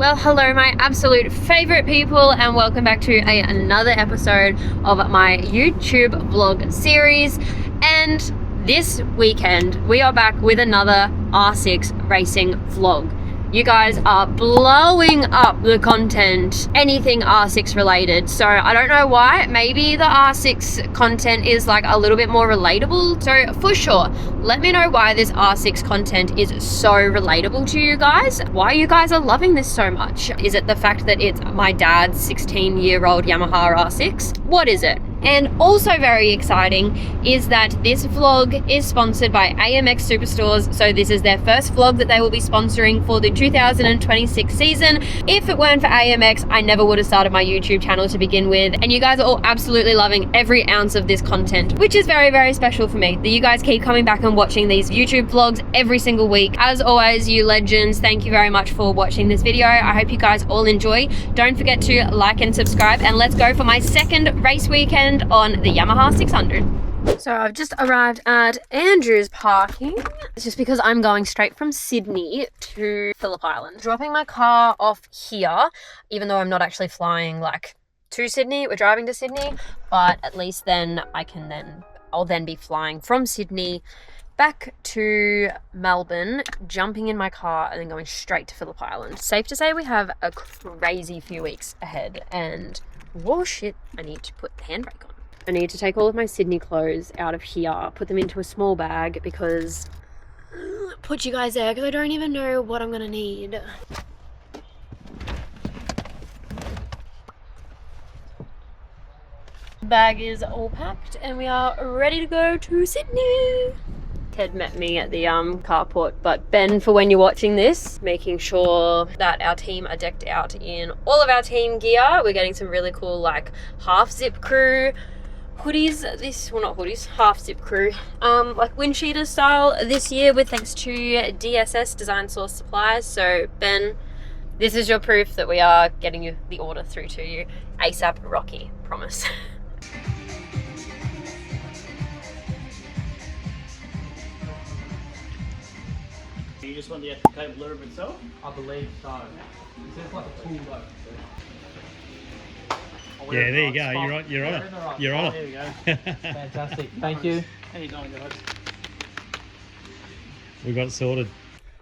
Well, hello my absolute favorite people, and welcome back to another episode of my YouTube vlog series. And this weekend we are back with another R6 racing vlog. You guys are blowing up the content, anything R6 related. So I don't know why, maybe the R6 content is like a little bit more relatable. So for sure, let me know why this R6 content is so relatable to you guys. Why you guys are loving this so much. Is it the fact that it's my dad's 16-year-old Yamaha R6? What is it? And also very exciting is that this vlog is sponsored by AMX Superstores. So this is their first vlog that they will be sponsoring for the 2026 season. If it weren't for AMX, I never would have started my YouTube channel to begin with. And you guys are all absolutely loving every ounce of this content, which is very, very special for me, that you guys keep coming back and watching these YouTube vlogs every single week. As always, you legends, thank you very much for watching this video. I hope you guys all enjoy. Don't forget to like and subscribe, and let's go for my second race weekend on the Yamaha 600. So I've just arrived at Andrew's parking. It's just because I'm going straight from Sydney to Phillip Island. Dropping my car off here, even though I'm not actually flying like to Sydney, we're driving to Sydney, but at least then I'll then be flying from Sydney back to Melbourne, jumping in my car and then going straight to Phillip Island. Safe to say we have a crazy few weeks ahead, and whoa shit, I need to put the handbrake on. I need to take all of my Sydney clothes out of here, put them into a small bag because put you guys there because I don't even know what I'm gonna need. Bag is all packed and we are ready to go to Sydney. Ted met me at the carport, but Ben, for when you're watching this, making sure that our team are decked out in all of our team gear. We're getting some really cool like half zip crew hoodies, not hoodies, half zip crew, like wind cheater style this year, with thanks to DSS, Design Source Supplies. So Ben, this is your proof that we are getting you the order through to you ASAP Rocky, promise. You just want the actual cable blurb itself? I believe so. Is this like a tool though? Yeah, there you go. You're on it. You're on it. There we go. Fantastic. Thank you. Anytime, guys. We got it sorted.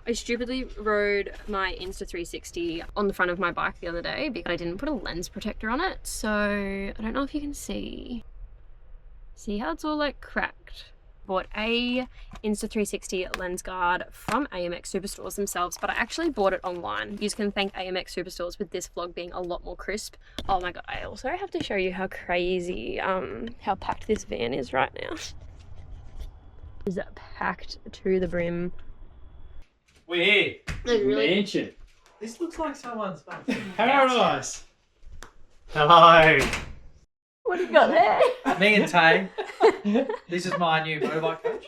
I stupidly rode my Insta360 on the front of my bike the other day because I didn't put a lens protector on it. So I don't know if you can see how it's all like cracked. Bought a Insta360 lens guard from AMX Superstores themselves, but I actually bought it online. You can thank AMX Superstores with this vlog being a lot more crisp. Oh my god, I also have to show you how crazy, how packed this van is right now. Is it packed to the brim? We're here. Mansion. This looks like someone's Paradise. Hello. What do you got there? Me and Tay. This is my new motorbike coach.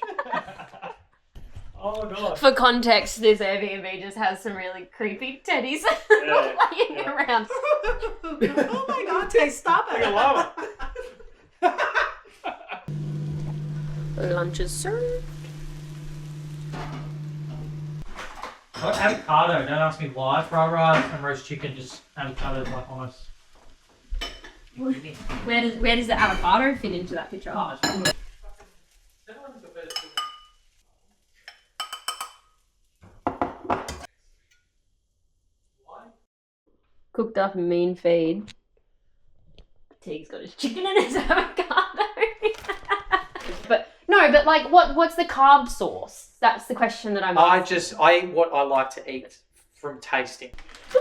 Oh god. For context, this Airbnb just has some really creepy teddies laying around. Oh my god, Tay, stop it. I love it. Lunch is served. Got avocado, don't ask me why. Fried rice and roast chicken, just avocado like almost. Where does the avocado fit into that picture? Oh, it's good. Cooked up mean feed. Teague's got his chicken and his avocado. but like what's the carb source? That's the question that I'm asking. I eat what I like to eat from tasting.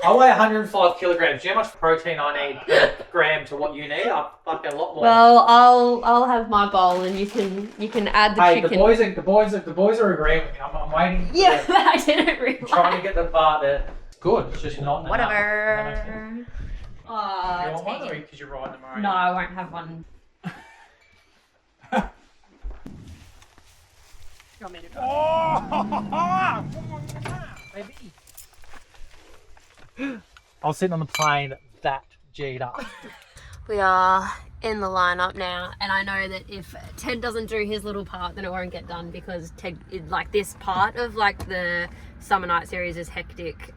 I weigh 105 kilograms. Do you know how much protein I need per gram to what you need? I fucking a lot more. Well, I'll have my bowl and you can add the chicken. The boys are agreeing with me. I'm waiting. Yeah, I didn't realize. I'm trying to get the part there. Good. It's just not Whatever. You want one or because you're riding tomorrow? No, I won't have one. You want me to try? Maybe. I was sitting on the plane that G'd up. We are in the lineup now, and I know that if Ted doesn't do his little part, then it won't get done because Ted, like this part of like the Summer Night series is hectic.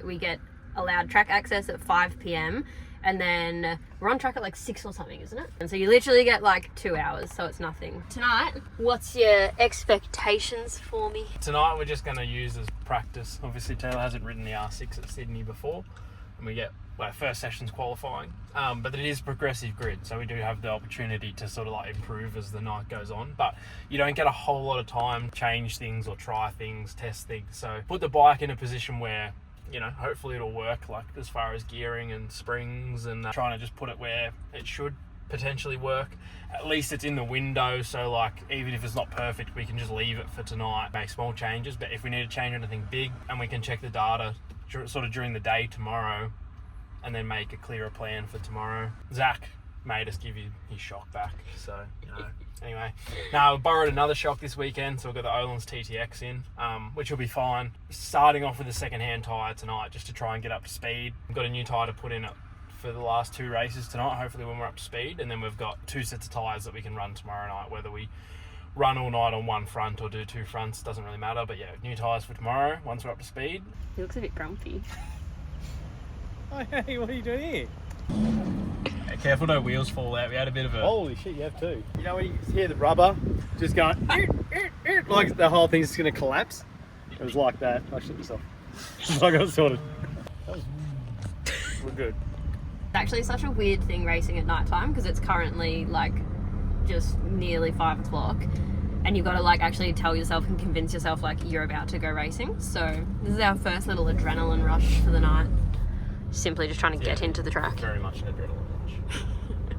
We get allowed track access at 5 p.m. and then we're on track at like 6 or something, isn't it? And so you literally get like 2 hours, so it's nothing. Tonight, what's your expectations for me? Tonight we're just going to use as practice. Obviously Tayla hasn't ridden the R6 at Sydney before, and we get first sessions qualifying, but it is progressive grid, so we do have the opportunity to sort of like improve as the night goes on, but you don't get a whole lot of time to change things or try things, test things. So put the bike in a position where, you know, hopefully it'll work, like as far as gearing and springs, and trying to just put it where it should potentially work. At least it's in the window, so like even if it's not perfect, we can just leave it for tonight, make small changes. But if we need to change anything big, and we can check the data sort of during the day tomorrow, and then make a clearer plan for tomorrow. Zach made us give you his shock back, so you know. Anyway, now we borrowed another shock this weekend, so we've got the Olin's TTX in, which will be fine. Starting off with a second-hand tyre tonight, just to try and get up to speed. We've got a new tyre to put in for the last 2 races tonight, hopefully when we're up to speed, and then we've got 2 sets of tyres that we can run tomorrow night, whether we run all night on one front or do 2 fronts, doesn't really matter. But yeah, new tyres for tomorrow once we're up to speed. He looks a bit grumpy. Oh, hey, what are you doing here? Hey, careful no wheels fall out. We had a bit of a... Holy shit, you have too. You know when you hear the rubber just going, like the whole thing's just going to collapse? It was like that. I shit myself. I got it sorted. We're good. It's actually such a weird thing racing at night time, because it's currently like just nearly 5 o'clock, and you've got to like actually tell yourself and convince yourself like you're about to go racing. So this is our first little adrenaline rush for the night. Simply just trying to get into the track. Very much an adrenaline rush.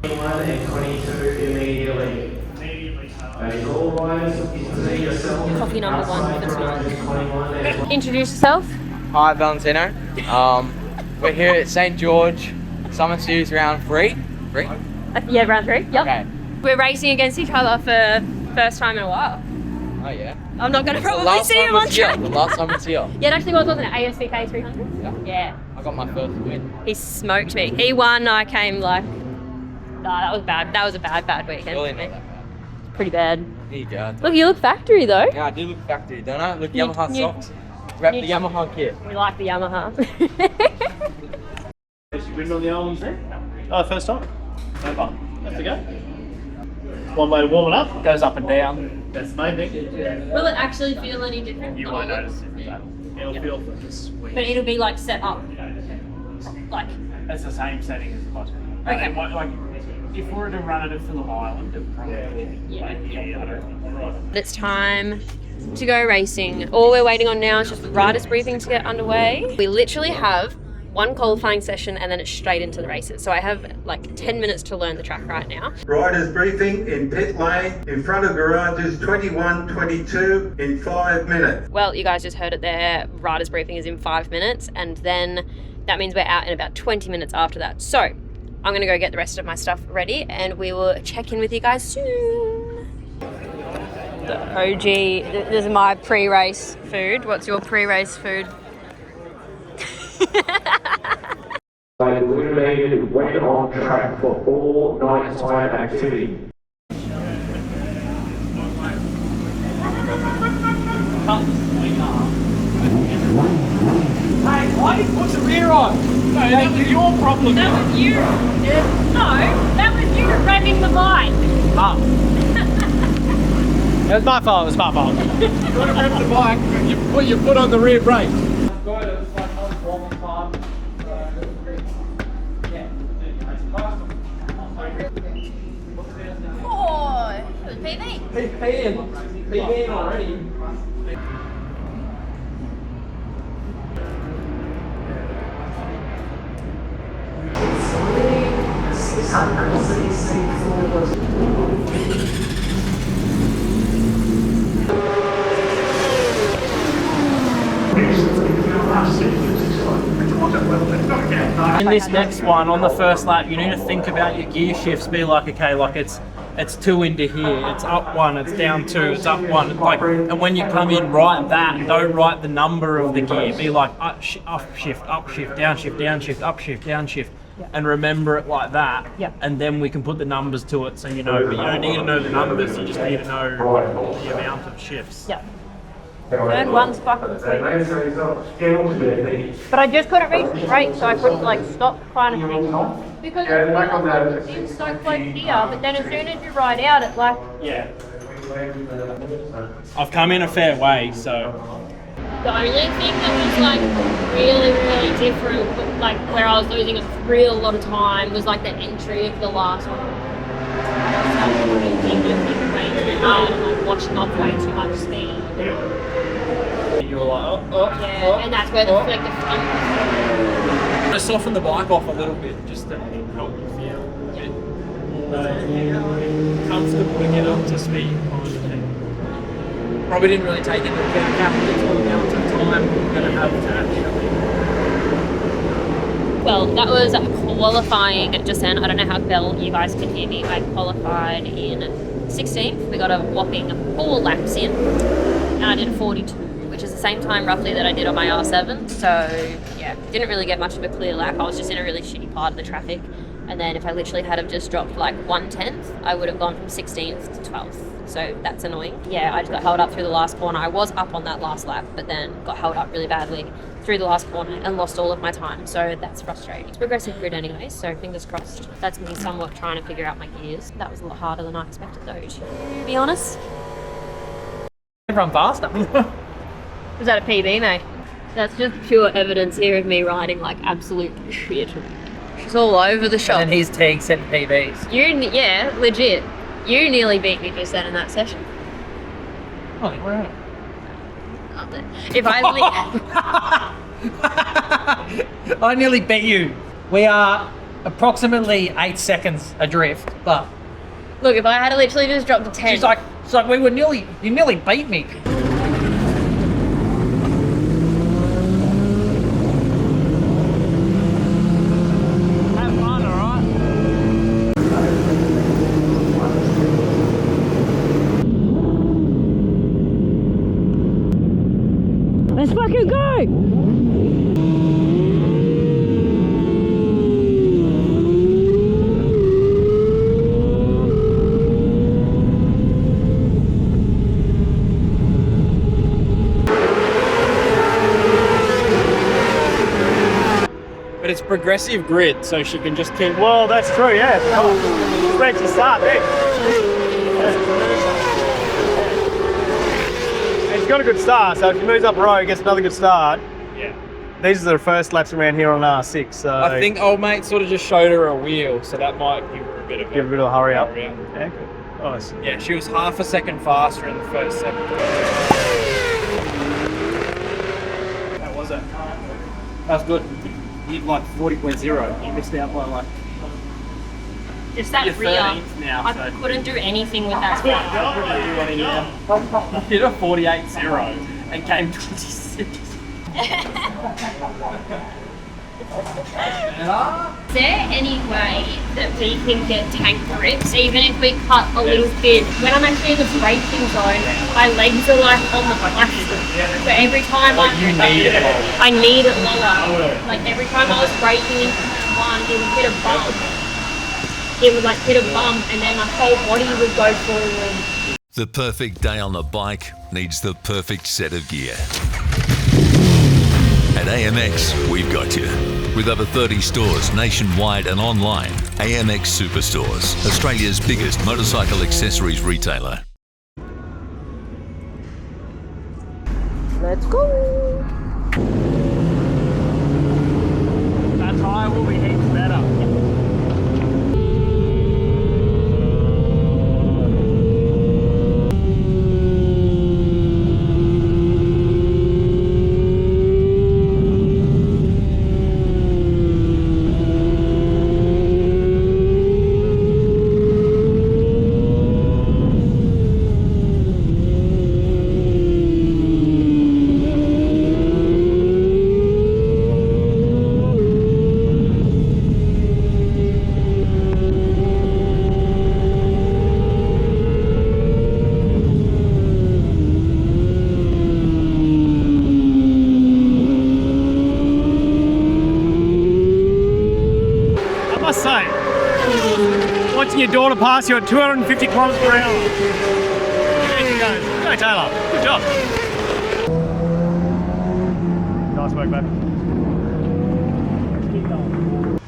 21 and 22 immediately. As always, introduce yourself. Coffee number 1 for tonight. Introduce yourself. Hi, Valentino. We're here at St. George Summer Series round 3. Yeah, round 3. Yep. Okay. We're racing against each other for first time in a while. Oh yeah. I'm not going to probably see him on track. The last time was here. Yeah, it actually wasn't it? ASVK 300? Yeah. I got my first win. He smoked me. He won. I came like, nah, that was bad. That was a bad weekend Really for me. not that bad. Pretty bad. Here you go. Look, you look factory though. Yeah, I do look factory, don't I? Look, You- Yamaha you- socks. Rep you- the Yamaha kit. We like the Yamaha. Did you win on the Olin's there? Oh, first time? No fun. Have to go. One way to warm it up. Goes up and down. That's the main thing. Will it actually feel any different? You won't notice it. It'll feel sweet. But it'll be like set up. Like, It's the same setting as the bottom. Okay. Like, if we were to run it at Phillip Island, it would probably Yeah. I don't think. it's time to go racing. All we're waiting on now is just riders briefing to get underway. We literally have one qualifying session and then it's straight into the races. So I have like 10 minutes to learn the track right now. Riders briefing in pit lane in front of garages 21, 22 in 5 minutes. Well, you guys just heard it there. Riders briefing is in 5 minutes, and then that means we're out in about 20 minutes after that. So I'm gonna go get the rest of my stuff ready and we will check in with you guys soon. The OG, this is my pre-race food. What's your pre-race food? They eliminated went on track for all nighttime activity. Hey, why did you put the rear on? No, that was your problem. That was you. No, that was you revving the bike. It was my fault. It was my fault. You want to rev the bike, you put your foot on the rear brake. Oh, it was PB. PB already. In this next one, on the first lap, you need to think about your gear shifts. Be like, okay, like it's 2 into here, it's up 1, it's down 2, it's up 1. Like, and when you come in, write that. Don't write the number of the gear. Be like up shift, down shift, down shift, up shift, down shift. And remember it like that. And then we can put the numbers to it, so you know. But you don't need to know the numbers. You just need to know the amount of shifts. Third one's fucking sweet. But I just couldn't reach the brake, so I couldn't like stop kind of thing. Because it seems so close here, but then as soon as you ride out, it like... Yeah. I've come in a fair way, so... The only thing that was like really, really different, like where I was losing a real lot of time, was like the entry of the last one. I was like watching off way too much speed. You were like, Yeah, and that's where the like the front. I soften the bike off a little bit just to help you feel a bit more comfortable to get up to speed kind of thing. Probably didn't really take into account the amount of time we're going to have to actually. Well, that was qualifying just then. I don't know how well you guys can hear me. I qualified in 16th. We got a whopping 4 laps in, and I did a 42, which is the same time roughly that I did on my R7. So yeah, didn't really get much of a clear lap. I was just in a really shitty part of the traffic. And then if I literally had have just dropped like 1/10, I would have gone from 16th to 12th. So that's annoying. Yeah, I just got held up through the last corner. I was up on that last lap, but then got held up really badly through the last corner and lost all of my time. So that's frustrating. It's progressive grid anyway, so fingers crossed. That's me somewhat trying to figure out my gears. That was a lot harder than I expected though, to be honest. Run faster. Was that a PB, mate? That's just pure evidence here of me riding like absolute shit. She's all over the shop. And he's tagging 7 PBs. Yeah, legit. You nearly beat me just then in that session. Oh, where are you? If I I nearly beat you. We are approximately 8 seconds adrift, but look, if I had literally just dropped to 10. it's like you nearly beat me. Let's fucking go! But it's progressive grid, so she can just keep. Well, that's true, yeah. Where did you start there? He's got a good start, so if he moves up road, he gets another good start. Yeah. These are the first laps around here on R6, so... I think old mate sort of just showed her a wheel, so that might give her a bit of a hurry up. Yeah, Yeah, good. Nice. yeah, she was half a second faster in the first second. How was it? That was good. You did like 40.0. You missed out by like... Just that You're rear. 13th now, I so... couldn't do anything with that speed. Hit a 48.0 and came 26. Is there any way that we can get tank grips, even if we cut a little bit? When I'm actually in the braking zone, my legs are like on the plastic. So every time You need it lower. I need it lower. Like every time I was braking into one, it would hit a bump. It would like hit a bump and then my whole body would go forward. The perfect day on the bike needs the perfect set of gear. At AMX, we've got you. With over 30 stores nationwide and online, AMX Superstores, Australia's biggest motorcycle accessories retailer. Let's go. That tyre will be heaps better. I must say, watching your daughter pass you at 250 kilometers per hour. There she goes. Go Taylor. Good job. work back.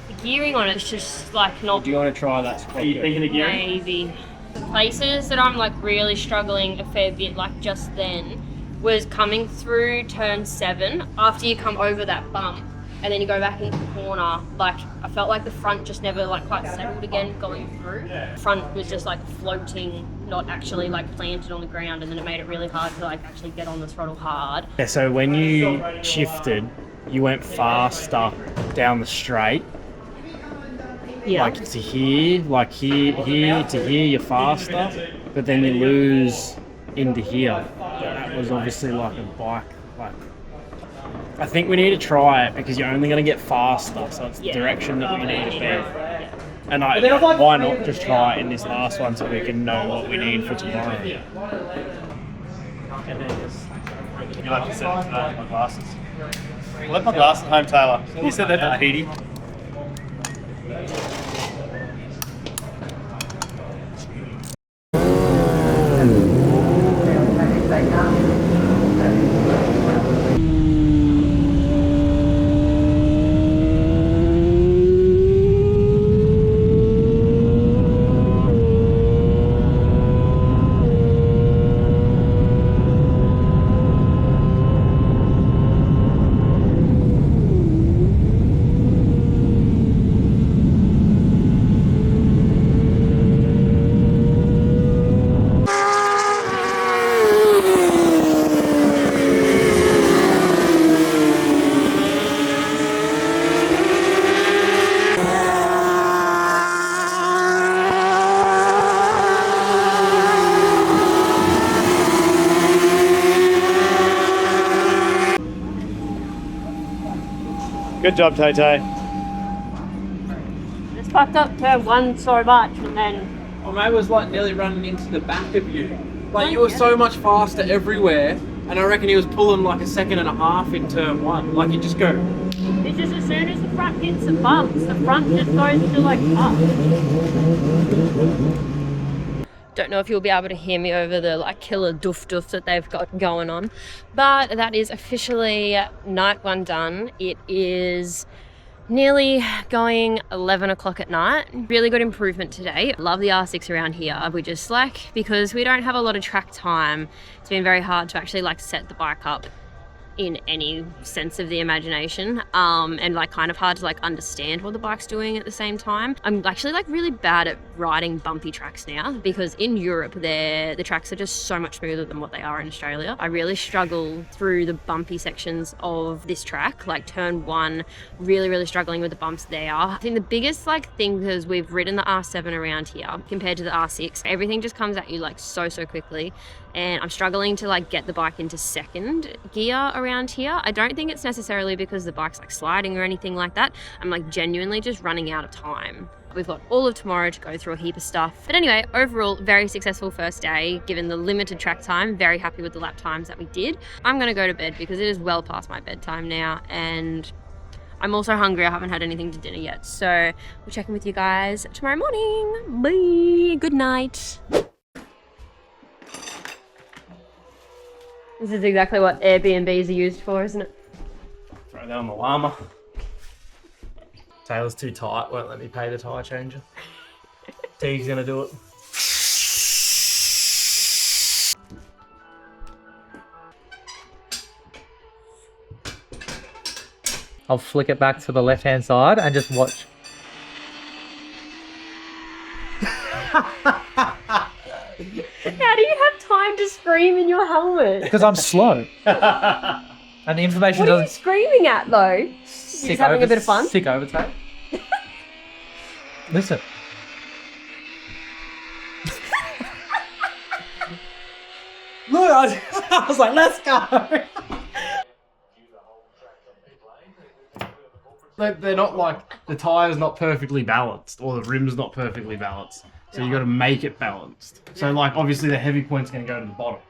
The gearing on it's just like not Do you want to try that? Are you thinking of gearing? maybe. The places that I'm like really struggling a fair bit, like just then, was coming through turn 7 after you come over that bump and then you go back into the corner. Like I felt like the front just never like quite settled again going through. Front was just like floating, not actually like planted on the ground, and then it made it really hard to like actually get on the throttle hard. Yeah, so when you shifted, you went faster down the straight. Yeah. Like to here to here, you're faster, but then you lose into here. That was obviously like a bike. Like, I think we need to try it because you're only going to get faster, so it's the direction that we need to be. And why not just try it in this last one so we can know what we need for tomorrow? You like to set my glasses. I left my glasses at home, Tayla. You said they're Tahiti. Good job, Tay Tay. It's fucked up turn 1 so much, and then Well, mate was like nearly running into the back of you. Like you were so much faster everywhere, and I reckon he was pulling like a second and a half in turn 1. Like you just go. it's just as soon as the front hits the bumps, the front just goes to like up. Don't know if you'll be able to hear me over the like killer doof that they've got going on, but that is officially night 1 done. It is nearly going 11 o'clock at night. Really good improvement today. Love the R6 around here. We just like, because we don't have a lot of track time, it's been very hard to actually like set the bike up in any sense of the imagination, and like kind of hard to like understand what the bike's doing at the same time. I'm actually like really bad at riding bumpy tracks now, because in Europe the tracks are just so much smoother than what they are in Australia. I really struggle through the bumpy sections of this track, like turn 1, really struggling with the bumps there. I think the biggest like thing, because we've ridden the R7 around here compared to the R6, everything just comes at you like so quickly, and I'm struggling to like get the bike into second gear around here. I don't think it's necessarily because the bike's like sliding or anything like that. I'm like genuinely just running out of time. We've got all of tomorrow to go through a heap of stuff. But anyway, overall, very successful first day, given the limited track time. Very happy with the lap times that we did. I'm gonna go to bed because it is well past my bedtime now, and I'm also hungry. I haven't had anything to dinner yet. So we'll check in with you guys tomorrow morning. Bye, good night. This is exactly what Airbnbs are used for, isn't it? Throw that on the llama. Taylor's too tight, won't let me pay the tyre changer. T's gonna do it. I'll flick it back to the left-hand side and just watch. How do you have time to scream in your helmet? Because I'm slow. And the information What are you doesn't... screaming at though? You're just having a bit of fun? Sick overtake. Listen. Look, I was like, let's go. They're not like, the tyre's not perfectly balanced, or the rim's not perfectly balanced. So you got to make it balanced. So like, obviously the heavy point's going to go to the bottom.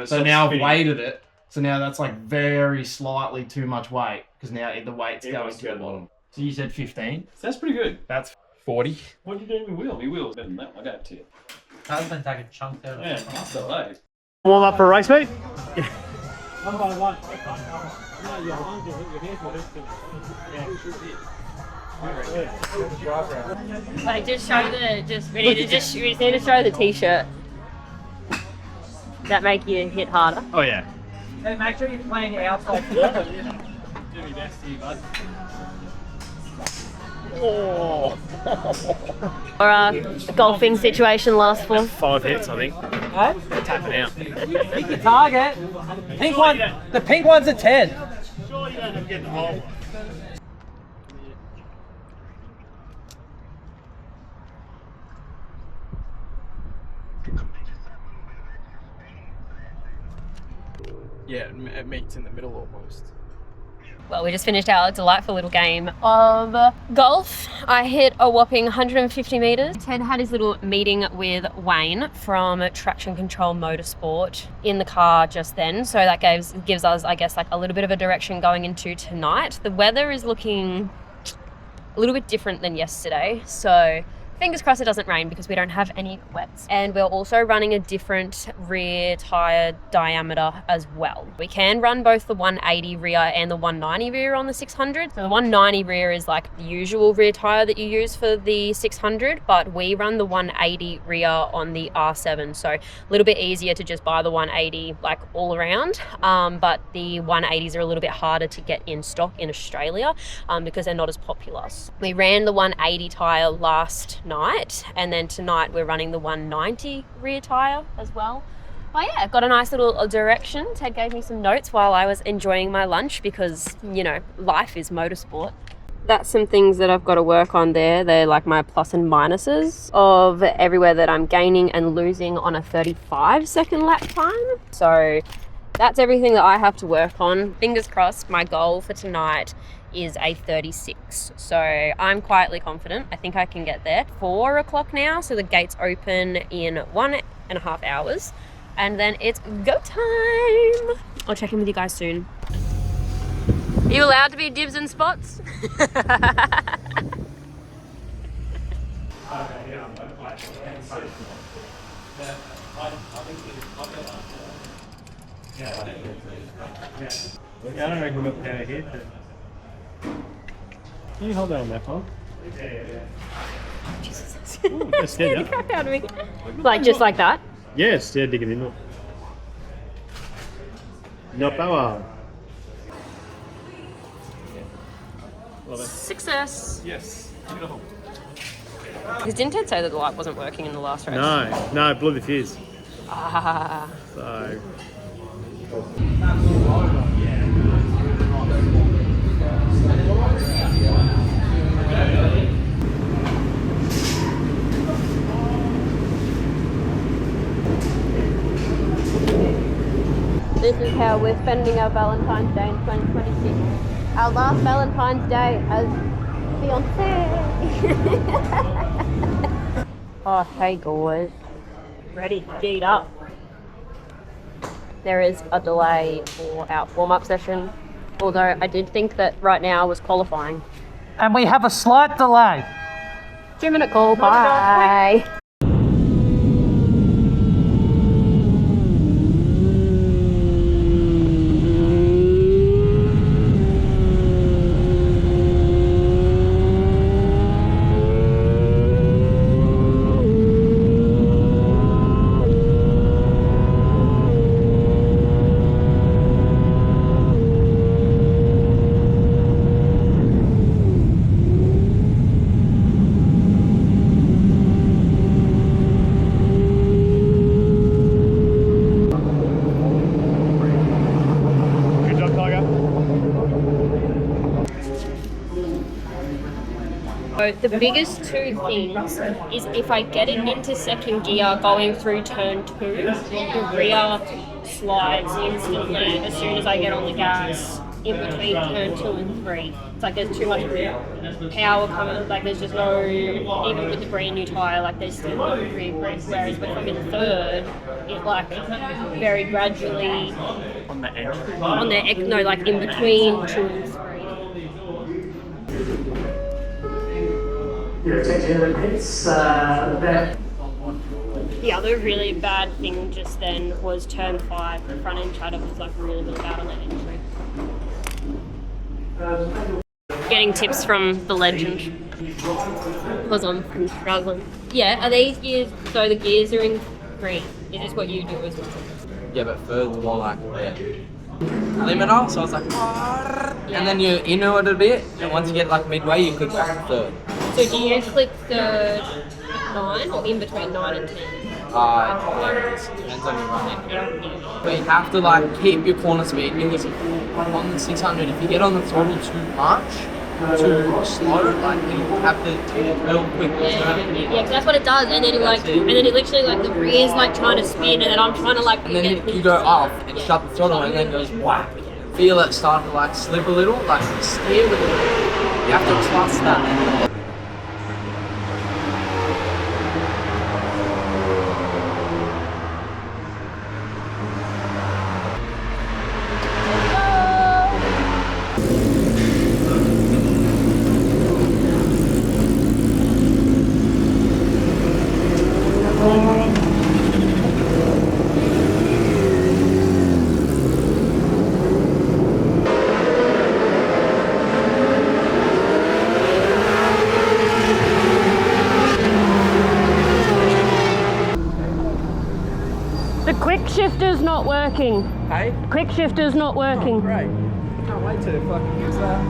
So now I've weighted it. So now that's like very slightly too much weight, because now the weight's going to the bottom. So you said 15? That's pretty good. That's 40. What did you do with your wheel? Your wheel's better than that one. I gave it to you. I've been taking chunks out of it. Yeah, so hey. Warm up for a race, mate? One by one. No, your hands will hit Like, just show the, we just need to show the t-shirt. That make you hit harder. Oh yeah. Hey, make sure you're playing outside. Do your best here, bud. Oh. Or golfing situation lasts for. 5 hits, I think. Huh? Tap it out. Pick your target. Pink one. The pink one's a 10. Sure, you don't have to get the whole one. Yeah, it meets in the middle almost. Well, we just finished our delightful little game of golf. I hit a whopping 150 metres. Ted had his little meeting with Wayne from Traction Control Motorsport in the car just then. So that gives us, I guess, like a little bit of a direction going into tonight. The weather is looking a little bit different than yesterday. So fingers crossed it doesn't rain because we don't have any wets. And we're also running a different rear tyre diameter as well. We can run both the 180 rear and the 190 rear on the 600. So the 190 rear is like the usual rear tyre that you use for the 600, but we run the 180 rear on the R7. So a little bit easier to just buy the 180 like all around. But the 180s are a little bit harder to get in stock in Australia because they're not as popular. We ran the 180 tyre last night, and then tonight we're running the 190 rear tyre as well. But yeah, got a nice little direction. Ted gave me some notes while I was enjoying my lunch because, you know, life is motorsport. That's some things that I've got to work on there. They're like my plus and minuses of everywhere that I'm gaining and losing on a 35-second lap time. So that's everything that I have to work on. Fingers crossed, my goal for tonight is a 36. So I'm quietly confident. I think I can get there. 4 o'clock now, so the gates open in 1.5 hours. And then it's go time. I'll check in with you guys soon. Are you allowed to be dibs and spots? Yeah, I don't reckon we've got power here. Can you hold that on that phone? Jesus. Ooh, that's Scared steady. the crap out of me. Like just like that? Yes, yeah, digging in. No power. Success. Yes. Beautiful. Because didn't Ted say that the light wasn't working in the last race? No, blew the fuse. Ah. So. This is how we're spending our Valentine's Day in 2026. Our last Valentine's Day as fiancé. Oh, hey guys. Ready to G'd up. There is a delay for our warm-up session, although I did think that right now was qualifying. And we have a slight delay. 2-minute call, bye. So the biggest two things is if I get it into second gear going through turn 2, the rear slides instantly as soon as I get on the gas in between turn 2 and 3. It's like there's too much power coming, like there's just no, even with the brand new tyre, like there's still no rear grip, whereas when I'm in third, it like very gradually On the edge. no, like in between 2 and 3. Your attention, it's that. The other really bad thing just then was turn 5. The front end chatter was like really, really bad on that entry. Getting tips from the legend because I'm struggling. Yeah, are these gears? So the gears are in green. Is this what you do as well? Yeah, but third more like limiter, so I was like, and then you inner it a bit, and once you get like midway, you click back to third. So do you click third 9 or in between 9 and 10? It depends on your running. But you have to like keep your corner speed because on the 600, if you get on the throttle too much, too slow, like you have to real quick turn. Yeah, because that's what it does, and then it like, and then it literally like the rear's like trying to spin, and then I'm trying to like. And then you go off and shut the throttle, and then it goes whack. Feel it start to like slip a little, like steer with it. You have to trust that. The quick shifter's not working. Hey? Quick shifter's not working. Great. Can't wait to fucking use that.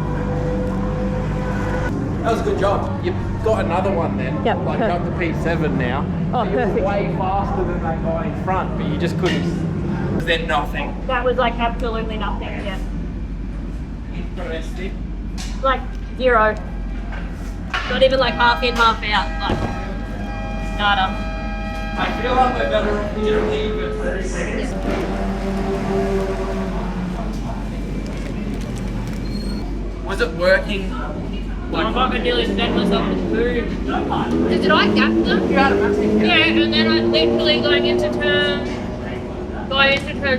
That was a good job. You've got another one then. Yep, Like up to P7 now. Oh, You're perfect. way faster than that guy in front, but you just couldn't. Then nothing. That was like absolutely nothing. Yeah. Interesting. Like 0. Not even like half in, half out. Like nada. I feel like we're better off to leave at 30 seconds. Was it working? I fucking nearly set myself with food. Did I gap them? Yeah, and then I literally going into turn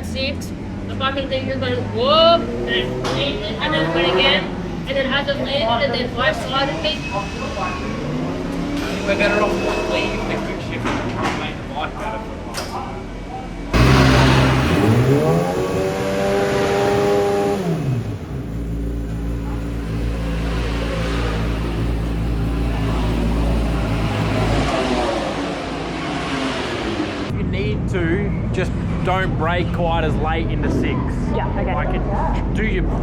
6, the fucking thing just went whoop, and then landed, and then went again, and then as it landed, and then I sided me. We're better off to leave the quick shift and try and make the bike better. You need to just don't brake quite as late into 6. Yeah, okay. Like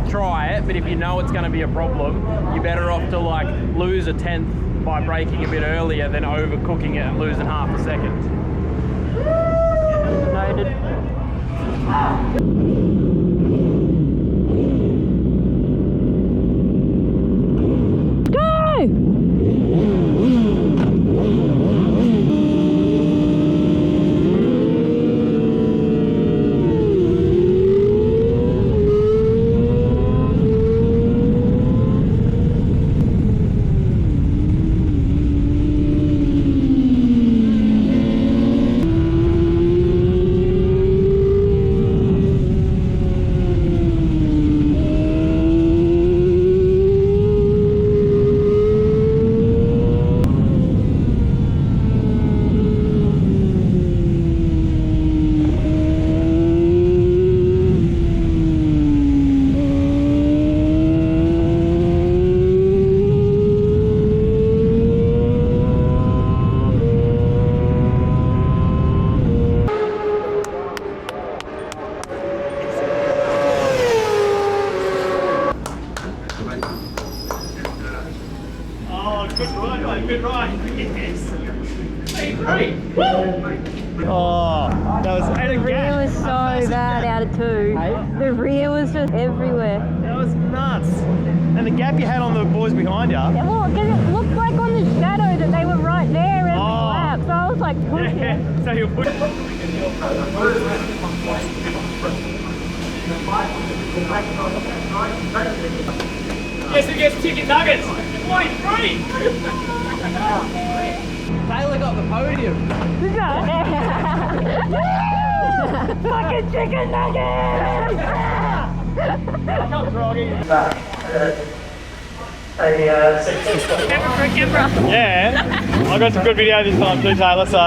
try it, but if you know it's going to be a problem, you're better off to like lose a 10th by braking a bit earlier than overcooking it and losing half a second. Noted. Good ride. Yes. Great. Oh, that was The rear was so bad out of 2. The rear was just everywhere. That was nuts. And the gap you had on the boys behind you. Yeah, well, because it looked like on the shadow that they were right there every lap. So I was like, pushing. Yeah, so you're pushing. Guess who gets chicken nuggets? Point 3! Tayla got the podium. Fucking chicken nuggets! Come, Froggy. Camera for a camera. Yeah, I got some good video this time too, Taylor. So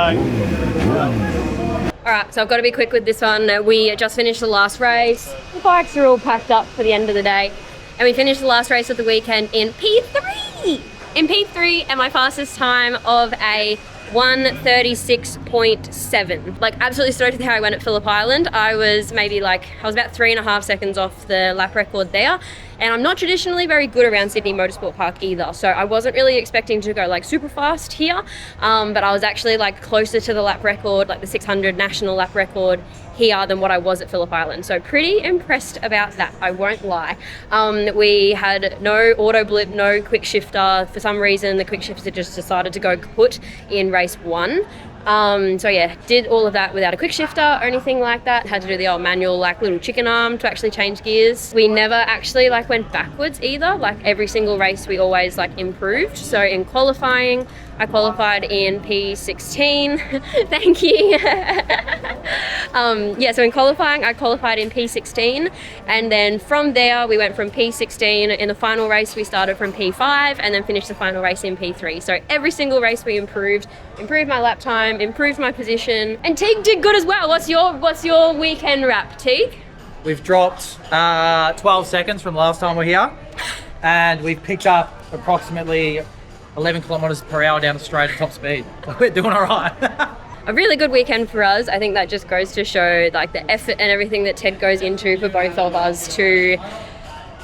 Alright, so I've got to be quick with this one. We just finished the last race. The bikes are all packed up for the end of the day. And we finished the last race of the weekend in P3! In P3, and my fastest time of a 1:36.7. Like, absolutely stoked with how I went at Phillip Island. I was about 3.5 seconds off the lap record there. And I'm not traditionally very good around Sydney Motorsport Park either. So I wasn't really expecting to go like super fast here. But I was actually like closer to the lap record, like the 600 national lap record here than what I was at Phillip Island. So pretty impressed about that, I won't lie. We had no auto blip, no quick shifter. For some reason, the quick shifter just decided to go kaput in race 1. So yeah, did all of that without a quick shifter or anything like that. Had to do the old manual like little chicken arm to actually change gears. We never actually like went backwards either. Like every single race we always like improved. So in qualifying, I qualified in P16. Thank you. So in qualifying, I qualified in P16, and then from there we went from P16. In the final race we started from P5 and then finished the final race in P3. So every single race we improved my lap time, improved my position, and Teague did good as well. What's your weekend wrap, Teague? We've dropped 12 seconds from the last time we were here, and we've picked up approximately 11 kilometres per hour down the straight at top speed. So we're doing all right. A really good weekend for us. I think that just goes to show like the effort and everything that Ted goes into for both of us to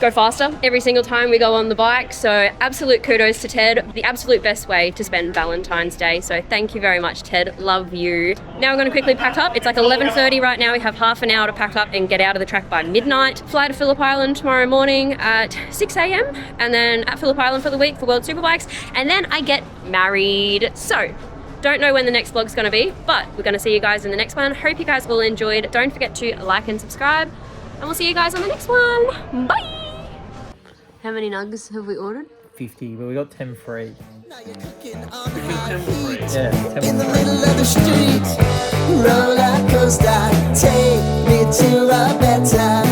go faster every single time we go on the bike. So absolute kudos to Ted. The absolute best way to spend Valentine's Day. So thank you very much, Ted. Love you. Now we're going to quickly pack up. It's like 11:30 right now. We have half an hour to pack up and get out of the track by midnight. Fly to Phillip Island tomorrow morning at 6 a.m. and then at Phillip Island for the week for World Superbikes. And then I get married. So don't know when the next vlog's going to be, but we're going to see you guys in the next one. Hope you guys all enjoyed. Don't forget to like and subscribe, and we'll see you guys on the next one. Bye! How many nugs have we ordered? 50, but we got 10 free. Yeah, in the middle of the street, roller coaster, take me to a better